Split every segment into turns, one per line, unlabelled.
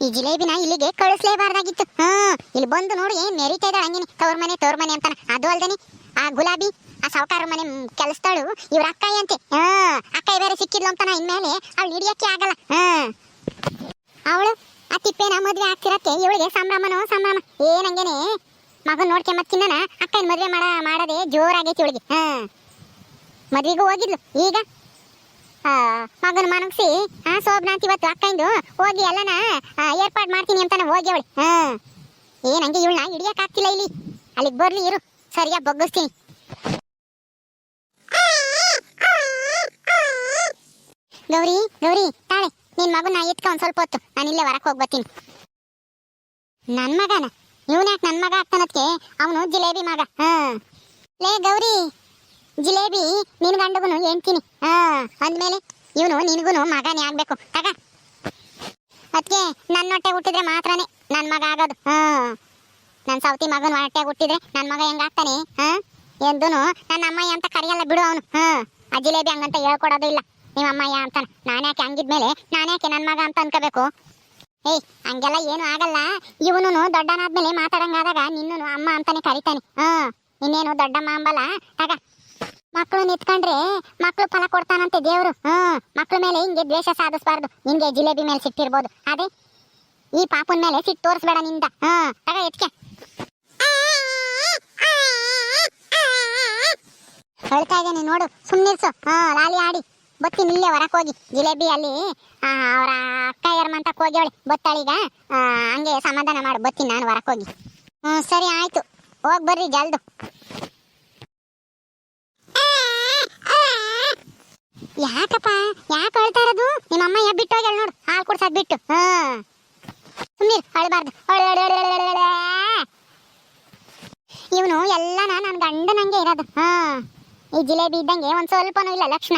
ಈ ಜಿಲೇಬಿನ ಇಲ್ಲಿಗೆ ಕಳಿಸ್ಲೇಬಾರ್ದಾಗಿತ್ತು. ಇಲ್ಲಿ ಬಂದು ನೋಡಿ ಏನ್ ಮೆರಿತಾ ಇದ್ದಾಳೆ ಹಂಗಿನಿ, ತವ್ರ ಮನೆ ಅಂತಾನ. ಅದು ಅಲ್ದೇನಿ ಆ ಗುಲಾಬಿ ಆ ಸಾವುಕಾರ ಮನೆ ಕೆಲಸದಳು ಇವ್ರ ಅಕ್ಕಾಯಿ ಅಂತೆ. ಅಕ್ಕಾಯಿ ಬೇರೆ ಸಿಕ್ಕಿದ್ಲು ಅಂತಾನ. ಇನ್ಮೇಲೆ ಅವಳು ಹಿಡಿಯಕ್ಕೆ ಆಗಲ್ಲ. ಅವಳು ಆ ತಿಪ್ಪೇನ ಮದ್ವೆ ಆಗ್ತಿರತ್ತೆ. ಇವಳಿಗೆ ಸಂಭ್ರಮನೋ ಸಂಭ್ರಮ. ಏನಂಗೇನೆ ಮಗನ್ ನೋಡ್ಕೊಂಬತ್ತಿನ ಅಕ್ಕನ ಮದ್ವೆ ಮಾಡದೆ ಜೋರಾಗೈತಿ ಇವಳಿಗೆ. ಮದ್ವೆಗೂ ಹೋಗಿದ್ಲು. ಈಗ ಮಗನ ಮನಗ್ಸಿ ಶೋಭನಾ ಅಂತ ಇವತ್ತು ಅಕ್ಕಂದು ಹೋಗಿ ಎಲ್ಲನ ಏರ್ಪಾಡು ಮಾಡ್ತೀನಿ ಅಂತಾನೆ ಹೋಗಿ ಅವಳು. ಏನಂಗೆ ಇವಳನ್ನ ಹಿಡಿಯಕ್ ಆಗ್ತಿಲ್ಲ. ಇಲ್ಲಿ ಅಲ್ಲಿಗೆ ಬರ್ಲಿ ಇರು, ಸರಿಯಾಗಿ ಬಗ್ಗಿಸ್ತೀನಿ. ಗೌರಿ ಗೌರಿ ತಾಳೆ, ನಿನ್ ಮಗನ ಎತ್ಕ ಒಂದ್ ಸ್ವಲ್ಪ ಹೊತ್ತು, ನಾನು ಇಲ್ಲೇ ಹೊರಕ್ ಹೋಗಿ ಬರ್ತೀನಿ. ನನ್ ಮಗನ ಇವನ್ಯಾಕೆ ನನ್ ಮಗ ಆಗ್ತಾನದ್ಕೆ? ಅವನು ಜಿಲೇಬಿ ಮಗ. ಲೇ ಗೌರಿ, ಜಿಲೇಬಿ ನಿನ್ ಗಂಡಗುನು ಹೇಳ್ತೀನಿ. ಅಂದ್ಮೇಲೆ ಇವನು ನಿನ್ಗುನು ಮಗನೇ ಆಗ್ಬೇಕು. ತಗ, ಅದಕ್ಕೆ ನನ್ನ ಹೊಟ್ಟೆ ಹುಟ್ಟಿದ್ರೆ ಮಾತ್ರನೇ ನನ್ ಮಗ ಆಗೋದು. ನನ್ ಸೌತಿ ಮಗನ ಹೊಟ್ಟೆ ಹುಟ್ಟಿದ್ರೆ ನನ್ ಮಗ ಹೆಂಗಾಗ್ತಾನೆ? ಎಂದೂನು ನನ್ನ ಅಮ್ಮಯ್ಯ ಅಂತ ಕರೆಯಲ್ಲ ಬಿಡು ಅವನು. ಆ ಜಿಲೇಬಿ ಹಂಗಂತ ಹೇಳ್ಕೊಡೋದು ಇಲ್ಲ. ನಿಮ್ಮ ಅಮ್ಮಯ್ಯ ಅಂತಾನ. ನಾನ್ಯಾಕೆ ಹಂಗಿದ್ಮೇಲೆ ನಾನ್ಯಾಕೆ ನನ್ ಮಗ ಅಂತ ಅನ್ಕೋಬೇಕು? ಏಯ್, ಹಂಗೆಲ್ಲ ಏನು ಆಗಲ್ಲ. ಇವನು ದೊಡ್ಡನಾದ್ಮೇಲೆ ಮಾತಾಡಂಗಾದಾಗ ನಿನ್ನೂ ಅಮ್ಮ ಅಂತಾನೆ ಕರಿತಾನೆ. ಇನ್ನೇನು ದೊಡ್ಡಮ್ಮ ಅಂಬಲ್ಲ. ತಗ, ಮಕ್ಕಳು ನಿತ್ಕೊಂಡ್ರೆ ಮಕ್ಕಳು ಫಲ ಕೊಡ್ತಾನಂತೆ ದೇವ್ರು. ಮಕ್ಕಳ ಮೇಲೆ ಹಿಂಗೆ ದ್ವೇಷ ಸಾಧಿಸಬಾರ್ದು. ನಿನ್ಗೆ ಜಿಲೇಬಿ ಮೇಲೆ ಸಿಟ್ಟಿರ್ಬೋದು, ಅದೇ ಈ ಪಾಪನ ಮೇಲೆ ಸಿಟ್ಟು ತೋರಿಸ್ಬೇಡ ನಿಂದ. ತಗ ಎತ್ಕೆ. ಹೇಳ್ತಾ ಇದ್ದೇನೆ ನೋಡು, ಸುಮ್ನಿರ್ಸು. ಲಾಲಿ ಆಡಿ ಬತ್ತೀನಿ ಇಲ್ಲೇ ಹೊರಕ್ ಹೋಗಿ. ಜಿಲೇಬಿ ಅಲ್ಲಿ ಅವರ ಅಕ್ಕ ಯರ್ಮಂತಕ್ಕೆ ಹೋಗ್ಯವಳೆ, ಬತ್ತಾಳೀಗ. ಹಂಗೆ ಸಮಾಧಾನ ಮಾಡು, ಬತ್ತೀನಿ ನಾನು ಹೊರಕ್ ಹೋಗಿ. ಸರಿ ಆಯ್ತು, ಹೋಗಿ ಬರ್ರಿ ಜಲ್ದು. ಯಾಕಪ್ಪ ಯಾಕೆ ಅಳ್ತಾ ಇರೋದು? ನಿಮ್ಮ ಅಮ್ಮ ಬಿಟ್ಟು ಹೋಗ್ಯಾಳ ನೋಡು, ಹಾಲು ಕುಡ್ಸೋದ್ ಬಿಟ್ಟು. ಸುಮ್ಮೀರ್, ಅಳಬಾರ್ದು. ಇವನು ಎಲ್ಲಾನ ನನ್ನ ಗಂಡನಂಗೆ ಇರೋದು. ಈ ಜಿಲೇಬಿ ಇದ್ದಂಗೆ ಒಂದ್ ಸ್ವಲ್ಪನೂ ಇಲ್ಲ ಲಕ್ಷಣ.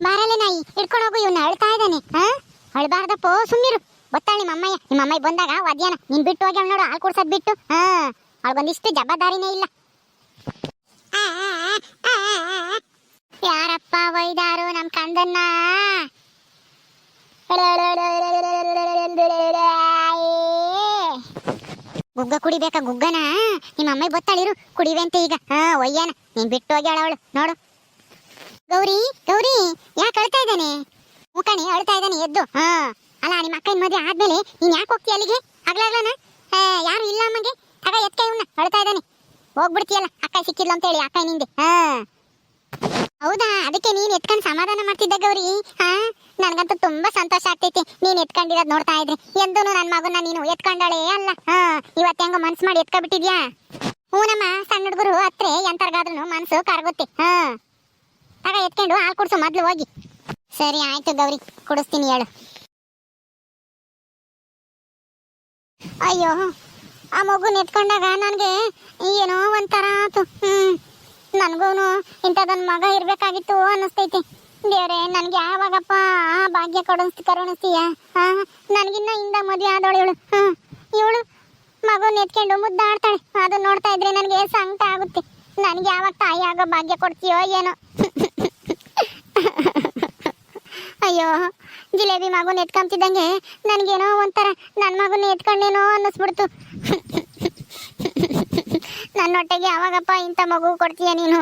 ಬಾರಲೆ ನಾಯಿ, ಹಿಡ್ಕೊಂಡು ಹೋಗು ಇವನ್ನ. ಅಳ್ತಾ ಇದ್ದಾನೆ. ಅಳ್ಬಾರ್ದಪ್ಪ, ಸುಮ್ಮೀರು. ಗೊತ್ತಾಳ ನಿಮ್ಮ ಅಮ್ಮಯ್ಯ ಬಂದಾಗ ವದ್ಯಾನ ನೀನ್ ಬಿಟ್ಟು ಹೋಗ್ಯಾಳ ನೋಡು, ಹಾಲು ಕುಡ್ಸೋದ್ ಬಿಟ್ಟು. ಅವಳಿಗೊಂದಿಷ್ಟು ಜವಾಬ್ದಾರಿನೇ ಇಲ್ಲ. ಯಾರಪ್ಪ ಒಯ್ದಾರು ನಮ್ ಕಂದನ್ನ? ಗುಗ್ಗ ಕುಡಿಬೇಕಾ? ಗುಗ್ಗನ ನಿಮ್ಮ ಅಮ್ಮ ಬತ್ತಾಳಿರು, ಕುಡಿವೆಂತೆ ಈಗ. ಒಯ್ಯಾನ, ನೀನ್ ಬಿಟ್ಟು ಹೋಗ್ಯಾಳ ಅವಳು ನೋಡು. ಗೌರಿ ಗೌರಿ, ಯಾಕೆ ಅಳ್ತಾ ಇದ್ದಾನೆ? ಮುಖಣಿ ಅಳ್ತಾ ಇದ್ದಾನೆ, ಎದ್ದು. ಅಲ್ಲ, ನಿಮ್ಮ ಅಕ್ಕನ ಮದುವೆ ಆದ್ಮೇಲೆ ನೀನ್ ಯಾಕೆ ಹೋಗ್ತೀಯ ಅಲ್ಲಿಗೆ? ಆಗ್ಲಾಗ್ಲನ ಯಾರು ಇಲ್ಲ ಅಮ್ಮಗೆ. ಆಗ ಎತ್ಕ ಇವನ್ನ, ಅಳ್ತಾ ಇದ್ದಾನೆ. ಹೋಗ್ಬಿಡ್ತೀಯಲ್ಲ ಅಕ್ಕ ಸಿಕ್ಕಿದ್ಲು ಅಂತ ಹೇಳಿ ಅಕ್ಕ ನಿಂದೆ. ಹೌದಾ, ಅದಕ್ಕೆ ನೀನ್ ಎತ್ಕೊಂಡು ಸಮಾಧಾನ ಮಾಡ್ತಿದ್ದ ಗೌರಿ. ನನ್ಗಂತೂ ತುಂಬಾ ಸಂತೋಷ ಆಗ್ತೈತಿ ನೀನ್ ಎತ್ಕೊಂಡಿರೋದ್ ನೋಡ್ತಾ ಇದ್ರೆ. ಎಂದೂ ನನ್ ಮಗನ್ನ ನೀನು ಎತ್ಕೊಂಡಾಳೆ ಅಲ್ಲ. ಇವತ್ತು ಹೆಂಗ ಮನ್ಸು ಮಾಡಿ ಎತ್ಕೊಬಿಟ್ಟಿದ್ಯಾ? ಹೂನಮ್ಮ, ಸಣ್ಣ ಹುಡುಗರು ಹತ್ರ ಎಂತರ್ಗಾದ್ರೂ ಮನ್ಸು ಕರಗುತ್ತೆ. ಆಗ ಎತ್ಕೊಂಡು ಹಾಲು ಕುಡ್ಸು ಮೊದ್ಲು ಹೋಗಿ. ಸರಿ ಆಯ್ತು ಗೌರಿ, ಕುಡಿಸ್ತೀನಿ ಹೇಳು. ಅಯ್ಯೋ, ಆ ಮಗುನ ಎತ್ಕೊಂಡಾಗ ನನ್ಗೆ ಏನೋ ಒಂಥರ ಆತು. ನನ್ಗೂನು ಇಂಥದೊಂದು ಮಗ ಇರ್ಬೇಕಾಗಿತ್ತು ಅನ್ನಿಸ್ತೈತಿ. ದೇವ್ರೆ, ನನ್ಗೆ ಯಾವಾಗಪ್ಪ ಭಾಗ್ಯ ಕರುಣಿಸ್ತೀಯ? ನನ್ಗಿನ್ನ ಹಿಂದ ಮದುವೆ ಆದವಳು ಇವಳು. ಇವಳು ಮಗುನ ಎತ್ಕೊಂಡು ಮುದ್ದಾಡ್ತಾಳೆ. ಅದನ್ನ ನೋಡ್ತಾ ಇದ್ರೆ ನನಗೆ ಸಂಕಟ ಆಗುತ್ತೆ. ನನ್ಗೆ ಯಾವಾಗ ತಾಯಿ ಆಗೋ ಭಾಗ್ಯ ಕೊಡ್ತೀಯೋ ಏನೋ. ಅಯ್ಯೋ, ಜಿಲೇಬಿ ಮಗುನ ಎತ್ಕೊಂತಿದ್ದಂಗೆ ನನ್ಗೇನೋ ಒಂಥರ ನನ್ನ ಮಗುನ ಎತ್ಕೊಂಡೇನೋ ಅನ್ನಿಸ್ಬಿಡ್ತು. ನನ್ನ ಹೊಟ್ಟೆಗೆ ಯಾವಾಗಪ್ಪ ಇಂಥ ಮಗು ಕೊಡ್ತೀಯ ನೀನು?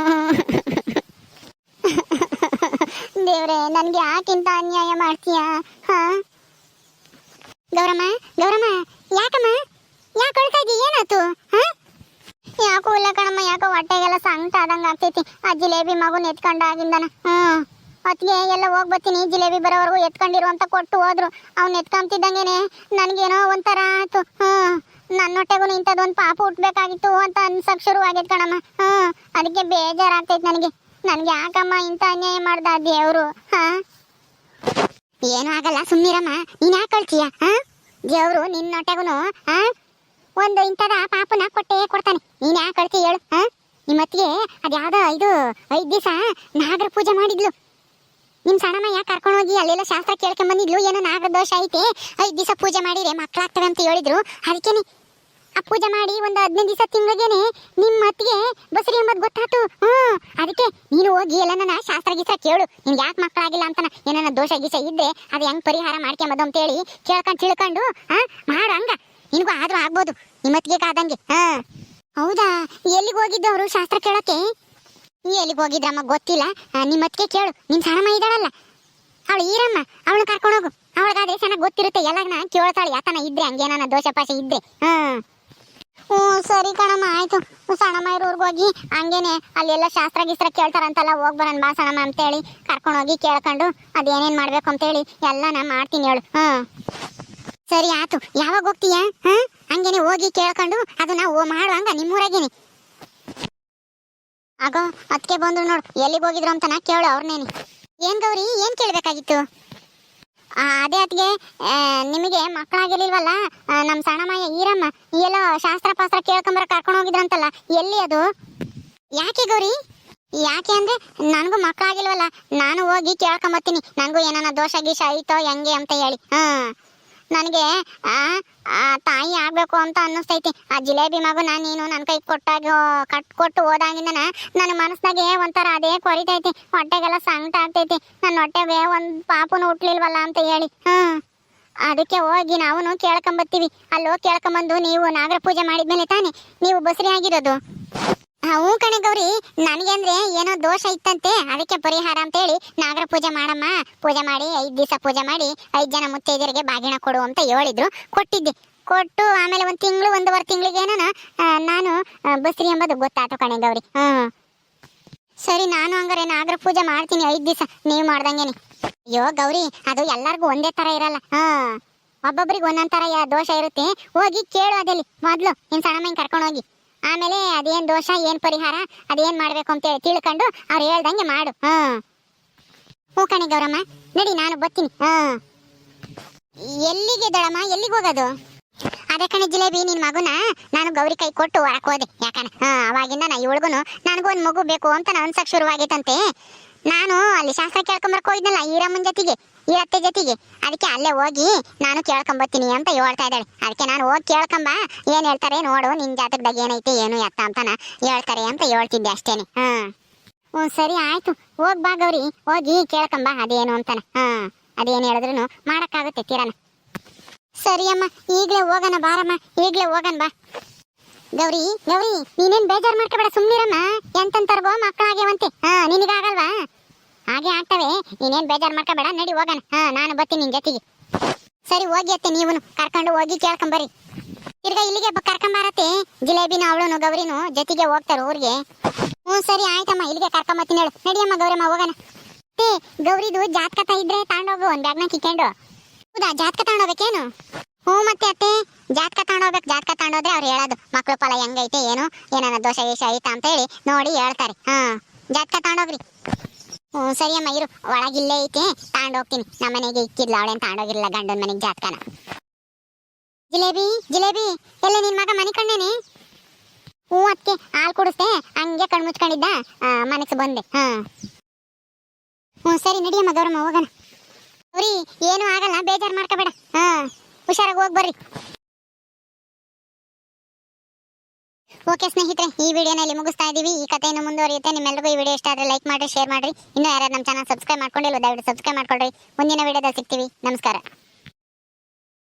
ದೇವ್ರೆ, ನನ್ಗೆ ಯಾಕಿಂತ ಅನ್ಯಾಯ ಮಾಡ್ತೀಯ? ಗೌರಮ್ಮ ಗೌರಮ್ಮ, ಯಾಕಮ್ಮ ಯಾಕೆ ಅಳ್ತಾ ಇದೀಯ? ಏನಾಯ್ತು? ಯಾಕೂ ಇಲ್ಲ ಕಣಮ್ಮ, ಯಾಕೋ ಹೊಟ್ಟೆಗೆಲ್ಲ ಸಂಕಟ ಆದಂಗ ಆಗ್ತೈತಿ ಆ ಜಿಲೇಬಿ ಮಗುನ ಎತ್ಕೊಂಡಾಗಿಂದನ. ಹೊತ್ತಿಗೆ ಎಲ್ಲ ಹೋಗಿ ಬರ್ತೀನಿ, ಜಿಲೇಬಿ ಬರೋವರೆಗೂ ಎತ್ಕೊಂಡಿರು ಅಂತ ಕೊಟ್ಟು ಹೋದ್ರು. ಅವ್ನು ಎತ್ಕೊಂತಿದ್ದಂಗೆನೆ ನನ್ಗೇನೋ ಒಂಥರ ಆಯ್ತು. ನನ್ನ ಹೊಟ್ಟೆಗೂ ಇಂಥದ್ದೊಂದು ಪಾಪ ಹುಟ್ಬೇಕಾಗಿತ್ತು ಅಂತ ಅನ್ಸಕ್ ಶುರು ಆಗೈತ್ ಕಣಮ್ಮ. ಅದಕ್ಕೆ ಬೇಜಾರಾಗ್ತೈತಿ ನನಗೆ. ನನ್ಗೆ ಯಾಕಮ್ಮ ಇಂಥ ಅನ್ಯಾಯ ಮಾಡ್ದ ದೇವ್ರು? ಏನೂ ಆಗಲ್ಲ, ಸುಮ್ಮನಿರಮ್ಮ. ನೀನ್ ಯಾಕೆ ಕಳ್ತೀಯ? ದೇವ್ರು ನಿನ್ನ ಹೊಟ್ಟೆಗೂ ಒಂದು ಇಂಥದ ಪಾಪನ ಕೊಡ್ತಾನೆ. ನೀನ್ ಯಾಕೆ ಕಳ್ತಿ ಹೇಳು? ನಿಮ್ಮ ಅತ್ತಿಗೆ ಅದ್ಯಾವ್ದೋ 5 ದಿವಸ ನಾಗರ ಪೂಜೆ ಮಾಡಿದ್ಲು. ನಿಮ್ ಸಣ್ಣಮ್ಮ ಕರ್ಕೊಂಡೋಗಿ ಅಲ್ಲೆಲ್ಲ ಶಾಸ್ತ್ರ ಕೇಳ್ಕೊಂಡ್ ಬಂದಿದ್ಲು. ಏನೋ ನಾಗರ ದೋಷ ಐತೆ, 5 ದಿವಸ ಪೂಜೆ ಮಾಡಿದ್ರೆ ಮಕ್ಕಳಾಗ್ತವೆ ಅಂತ ಹೇಳಿದ್ರು. ಅದಕ್ಕೇನೆ ಆ ಪೂಜೆ ಮಾಡಿ ಒಂದು 15 ದಿವಸ ತಿಂಗಳಿಗೇನೆ ನಿಮ್ಮ ಅತ್ತಿಗೆ ಬಸರಿ ಎಂಬುದು ಗೊತ್ತಾತು. ಅದಕ್ಕೆ ನೀನು ಹೋಗಿ ಎಲ್ಲ ಶಾಸ್ತ್ರ ಗೀಸ್ತ್ರ ಕೇಳು, ನಿನ್ಗೆ ಯಾಕೆ ಮಕ್ಕಳಾಗಿಲ್ಲ ಅಂತ ಏನಾನ ದೋಷ ಗೀಸ ಇದ್ರೆ ಅದು ಹೆಂಗ್ ಪರಿಹಾರ ಮಾಡ್ಕೊಂಬದು ಅಂತೇಳಿ ಕೇಳ್ಕೊಂಡು ತಿಳ್ಕೊಂಡು ಮಾಡು. ಹಂಗ ನಿನಗೂ ಆದ್ರೂ ಆಗ್ಬೋದು ನಿಮ್ಮತ್ತಿಗೆ ಕಾದಂಗೆ. ಹೌದಾ, ಎಲ್ಲಿಗೆ ಹೋಗಿದ್ದವರು ಶಾಸ್ತ್ರ ಕೇಳೋಕೆ? ಎಲ್ಲಿಗೆ ಹೋಗಿದ್ರಮ್ಮ ಗೊತ್ತಿಲ್ಲ, ನಿಮ್ಮತ್ತಿಗೆ ಕೇಳು. ನಿಮ್ ಸಣ್ಣಮ್ಮ ಇದ್ದಾಳಲ್ಲ ಅವಳು ಈರಮ್ಮ, ಅವಳು ಕರ್ಕೊಂಡೋಗು. ಅವಳಿಗಾದ್ರೆ ಚೆನ್ನಾಗಿ ಗೊತ್ತಿರುತ್ತೆ, ಎಲ್ಲಾಗನ ಕೇಳ್ತಾಳೆ ಯಾತನ ಇದ್ರೆ ಹಂಗೇನ ದೋಷ ಪಾಶ ಇದ್ರೆ. ಸರಿ ಕಣಮ್ಮ, ಆಯ್ತು. ಸಣ್ಣಮ್ಮ ಇರೋರ್ಗೆ ಹೋಗಿ ಹಂಗೇನೆ ಅಲ್ಲೆಲ್ಲ ಶಾಸ್ತ್ರ ಗೀಸ್ತ್ರ ಕೇಳ್ತಾರಂತಲ್ಲ, ಹೋಗ್ ಬರೋಣ ಬಾ ಸಣ್ಣಮ್ಮ ಅಂತೇಳಿ ಕರ್ಕೊಂಡೋಗಿ ಕೇಳ್ಕೊಂಡು ಅದೇನೇನ್ ಮಾಡ್ಬೇಕು ಅಂತೇಳಿ ಎಲ್ಲ ನಾ ಮಾಡ್ತೀನಿ ಹೇಳು. ಸರಿ ಆಯ್ತು. ಯಾವಾಗ ಹೋಗ್ತೀಯ? ಹಂಗೇನೆ ಹೋಗಿ ಕೇಳ್ಕೊಂಡು ಅದನ್ನ ಮಾಡುವಂಗ ನಿಮ್ಮೂರಾಗೇನೆ. ಆಗೋ ಅದಕ್ಕೆ ಬಂದ್ರು ನೋಡು, ಎಲ್ಲಿಗೆ ಹೋಗಿದ್ರು ಅಂತ ನಾ ಕೇಳು ಅವ್ರನ್ನೇನಿ. ಏನ್ ಗೌರಿ, ಏನ್ ಕೇಳ್ಬೇಕಾಗಿತ್ತು? ಅದೇ ಅತ್ಗೆ, ನಿಮಗೆ ಮಕ್ಕಳಾಗಿರ್ಲಿಲ್ವಲ್ಲ, ನಮ್ಮ ಸಣ್ಣಮ್ಮಯ್ಯ ಈರಮ್ಮ ಎಲ್ಲೋ ಶಾಸ್ತ್ರ ಪಾಸ್ತ್ರ ಕೇಳ್ಕೊಂಬರ ಕರ್ಕೊಂಡು ಹೋಗಿದ್ರಂತಲ್ಲ, ಎಲ್ಲಿ ಅದು? ಯಾಕೆ ಗೌರಿ? ಯಾಕೆ ಅಂದ್ರೆ ನನಗೂ ಮಕ್ಕಳಾಗಿಲ್ವಲ್ಲ, ನಾನು ಹೋಗಿ ಕೇಳ್ಕೊಂಬತ್ತೀನಿ, ನನಗೂ ಏನಾನ ದೋಷ ಗೀಷ ಐತೋ ಹೆಂಗೆ ಅಂತ ಹೇಳಿ. ನನಗೆ ತಾಯಿ ಆಗ್ಬೇಕು ಅಂತ ಅನ್ನಿಸ್ತೈತಿ. ಆ ಜಿಲೇಬಿ ಮಗು ನೀನು ನನ್ನ ಕೈ ಕೊಟ್ಟು ಹೋದಾಗಿಂದ ನನ್ನ ಮನಸ್ಸಿನಾಗೆ ಒಂಥರ ಅದೇ ಕೊರಿತೈತಿ, ಹೊಟ್ಟೆಗೆಲ್ಲ ಸಂಕಟ ಆಗ್ತೈತಿ. ನನ್ನ ಹೊಟ್ಟೆಗೆ ಒಂದು ಪಾಪನು ಹುಟ್ಲಿಲ್ವಲ್ಲ ಅಂತ ಹೇಳಿ. ಅದಕ್ಕೆ ಹೋಗಿ ನಾವು ಕೇಳ್ಕೊಂಬತ್ತೀವಿ. ಅಲ್ಲಿ ಹೋಗಿ ಕೇಳ್ಕೊಂಬಂದು ನೀವು ನಾಗರ ಪೂಜೆ ಮಾಡಿದ್ಮೇಲೆ ತಾನೇ ನೀವು ಬಸರಿ ಆಗಿರೋದು. ಹ್ಞೂ ಕಣೆ ಗೌರಿ, ನನಗೆ ಅಂದ್ರೆ ಏನೋ ದೋಷ ಇತ್ತಂತೆ, ಅದಕ್ಕೆ ಪರಿಹಾರ ಅಂತ ಹೇಳಿ ನಾಗರ ಪೂಜೆ ಮಾಡಮ್ಮ, ಪೂಜೆ ಮಾಡಿ 5 ದಿವಸ ಪೂಜೆ ಮಾಡಿ 5 ಜನ ಮುತ್ತೈದರಿಗೆ ಬಾಗಿನ ಕೊಡು ಅಂತ ಹೇಳಿದ್ರು. ಕೊಟ್ಟಿದ್ದೆ. ಕೊಟ್ಟು ಆಮೇಲೆ 1 ತಿಂಗಳು 1.5 ತಿಂಗಳಿಗೆ ನಾನು ಬಸ್ರಿ ಎಂಬುದು ಗೊತ್ತಾಯ್ತು ಕಣೆ ಗೌರಿ. ಸರಿ, ನಾನು ಹಂಗಾರೆ ನಾಗರ ಪೂಜೆ ಮಾಡ್ತೀನಿ 5 ದಿವಸ ನೀವು ಮಾಡ್ದಂಗೆನೆ. ಅಯ್ಯೋ ಗೌರಿ, ಅದು ಎಲ್ಲರಿಗೂ ಒಂದೇ ತರ ಇರಲ್ಲ. ಒಬ್ಬೊಬ್ರಿಗೆ ಒಂದೊಂದ್ ತರ ದೋಷ ಇರುತ್ತೆ. ಹೋಗಿ ಕೇಳು ಅದಲ್ಲಿ ಮೊದ್ಲು ನಿನ್ ಸಣ್ಣಮ್ಮನ ಕರ್ಕೊಂಡು ಹೋಗಿ. ಆಮೇಲೆ ಅದೇನ್ ದೋಷ ಏನ್ ಪರಿಹಾರ ಅದೇನ್ ಮಾಡ್ಬೇಕು ಅಂತ ಹೇಳಿ ತಿಳ್ಕೊಂಡು ಅವ್ರು ಹೇಳ್ದಂಗೆ ಮಾಡು. ಹ್ಞೂ ಕಣೆ ಗೌರಮ್ಮ, ನಡಿ ನಾನು ಬರ್ತೀನಿ. ಎಲ್ಲಿಗೆ ದೊಡಮ್ಮ, ಎಲ್ಲಿಗೆ ಹೋಗೋದು? ಅದೇ ಕಣೆ ಜಿಲೇಬಿ, ನಿನ್ ಮಗುನ ನಾನು ಗೌರಿ ಕೈ ಕೊಟ್ಟು ಹೊರಕ್ ಹೋದೆ. ಯಾಕಂದ್ರೆ ಅವಾಗಿಂದ ಇವಳಿಗೂ ನನಗೂ ಒಂದು ಮಗು ಬೇಕು ಅಂತ ಅನ್ಸಕ್ ಶುರುವಾಗೈತಂತೆ. ನಾನು ಅಲ್ಲಿ ಶಾಸ್ತ್ರ ಕೇಳ್ಕೊಂಬರ್ಕ್ ಹೋಗಿದ್ನಲ್ಲ ಈರಮ್ಮನ ಜೊತೆಗೆ, ಈ ಅತ್ತೆ ಜೊತೆಗೆ, ಅದಕ್ಕೆ ಅಲ್ಲೇ ಹೋಗಿ ನಾನು ಕೇಳ್ಕೊಂಬರ್ತೀನಿ ಅಂತ ಹೇಳ್ತಾ ಇದ್ದಾಳೆ. ಅದಕ್ಕೆ ನಾನು ಹೋಗಿ ಕೇಳ್ಕೊಂಬ, ಏನ್ ಹೇಳ್ತಾರೆ ನೋಡು, ನಿನ್ ಜಾತಕದಾಗ ಏನೈತೆ ಏನು ಎತ್ತ ಅಂತಾನ ಹೇಳ್ತಾರೆ ಅಂತ ಹೇಳ್ತಿದ್ದೆ ಅಷ್ಟೇನೆ. ಹ್ಞೂ ಸರಿ ಆಯ್ತು, ಹೋಗ್ ಬಾ ಗೌರಿ, ಹೋಗಿ ಕೇಳ್ಕೊಂಬ ಅದೇನು ಅಂತಾನ. ಅದೇನು ಹೇಳಿದ್ರು ಮಾಡಕ್ಕಾಗುತ್ತೆ ತೀರನ. ಸರಿ ಅಮ್ಮ, ಈಗ್ಲೇ ಹೋಗೋಣ ಬಾರಮ್ಮ, ಈಗ್ಲೇ ಹೋಗೋಣ ಬಾ. ಗೌರಿ ಗೌರಿ, ನೀನೇನ್ ಬೇಜಾರು ಮಾಡ್ಕೋಬೇಡ, ಸುಮ್ನಿರಮ್ಮ. ಎಂತಂತಾರ್ಗೋ ಮಕ್ಕಳಾಗ್ಯವಂತೆ. ನಿನಗಾಗಲ್ವಾ? ಹಾಗೆ ಆಗ್ತವೆ, ನೀನೇನ್ ಬೇಜಾರು ಮಾಡ್ಕೋಬೇಡ, ನಡಿ ಹೋಗೋಣ. ನಾನು ಬರ್ತೀನಿ ನಿನ್ ಜೊತೆಗೆ. ಸರಿ ಹೋಗಿ ಅತ್ತೆ, ನೀವು ಕರ್ಕೊಂಡು ಹೋಗಿ ಕೇಳ್ಕೊಂಬರ್ರಿ. ತಿರ್ಗಾ ಇಲ್ಲಿಗೆ ಕರ್ಕೊಂಬಾರತ್ತೆ, ಜಿಲೇಬಿನ ಅವಳನು ಗೌರಿನು ಜೊತೆಗೆ ಹೋಗ್ತಾರೆ ಊರಿಗೆ. ಹ್ಞೂ ಸರಿ ಆಯ್ತಮ್ಮ, ಇಲ್ಲಿಗೆ ಕರ್ಕೊಂಬತ್ತೀನಿ ಹೇಳು. ನಡಿಯಮ್ಮ ಗೌರಮ್ಮ ಹೋಗೋಣ. ಗೌರಿದು ಜಾತಕ ಇದ್ರೆ ತಗೊಂಡೋಗು, ಒಂದ್ ಬ್ಯಾಗ್ನ ಕಿತ್ಕೊಂಡು. ಹೌದಾ, ಜಾತಕ ತಗೊಂಡೋಗ್ಬೇಕೇನು? ಹ್ಞೂ ಮತ್ತೆ ಅತ್ತೆ, ಜಾತಕ ತಗೊಂಡೋಗ್ಬೇಕು. ಜಾತಕ ತಗೊಂಡೋದ್ರೆ ಅವ್ರು ಹೇಳೋದು ಮಕ್ಳು ಫಲ ಹೆಂಗೈತೆ ಏನು, ಏನಾನ ದೋಷ ಗೀಷ ಐತಾ ಅಂತ ಹೇಳಿ ನೋಡಿ ಹೇಳ್ತಾರೆ. ಜಾತಕ ತಗೊಂಡೋಗ್ರಿ. ಹ್ಞೂ ಸರಿ ಅಮ್ಮ, ಇರು, ಒಳಗಿಲ್ಲೇ ಐತೆ, ತಗೊಂಡೋಗ್ತೀನಿ. ನಮ್ಮ ಮನೆಗೆ ಇಕ್ಕಿದ್ಲ ಅವಳೇನು ತಗೊಂಡೋಗಿರಲಿಲ್ಲ ಗಂಡನ ಮನೆಗೆ ಜಾತಕನ. ಜಿಲೇಬಿ ಜಿಲೇಬಿ, ಎಲ್ಲ ನಿನ್ ಮಗ ಮನೆ ಕಣ್ಣೇನೆ? ಹ್ಞೂ ಅದಕ್ಕೆ ಹಾಲು ಕುಡಿಸ್ದೆ, ಹಂಗೆ ಕಣ್ಣು ಮುಚ್ಕೊಂಡಿದ್ದ, ಮನಸ್ಸು ಬಂದೆ. ಹ್ಞೂ ಸರಿ ನಡಿಯಮ್ಮ ಗೌರಮ್ಮ ಹೋಗೋಣ. ಅವ್ರಿ ಏನು ಆಗಲ್ಲ, ಬೇಜಾರು ಮಾಡ್ಕೋಬೇಡ. ಹುಷಾರಾಗಿ ಹೋಗಿ ಬರ್ರಿ. ಓಕೆ ಸ್ನೇಹಿತರೆ, ಈ ವಿಡಿಯೋನಲ್ಲಿ ಮುಗಿಸ್ತಾ ಇದೀವಿ. ಈ ಕಥೆಯನ್ನು ಮುಂದುವರಿಯುತ್ತೆ. ನಿಮ್ಮೆಲ್ಲರಿಗೂ ಈ ವಿಡಿಯೋ ಇಷ್ಟ ಆದರೆ ಲೈಕ್ ಮಾಡಿ, ಶೇರ್ ಮಾಡಿ. ಇನ್ನೂ ಯಾರು ನಮ್ಮ ಚಾನಲ್ ಸಬ್ಸ್ಕ್ರೈಬ್ ಮಾಡ್ಕೊಂಡಿಲ್ಲ ದಯವಿಟ್ಟು ಸಬ್ಸ್ಕ್ರೈಬ್ ಮಾಡ್ಕೊಳ್ರಿ. ಮುಂದಿನ ವಿಡಿಯೋದಲ್ಲಿ ಸಿಗ್ತೀವಿ. ನಮಸ್ಕಾರ.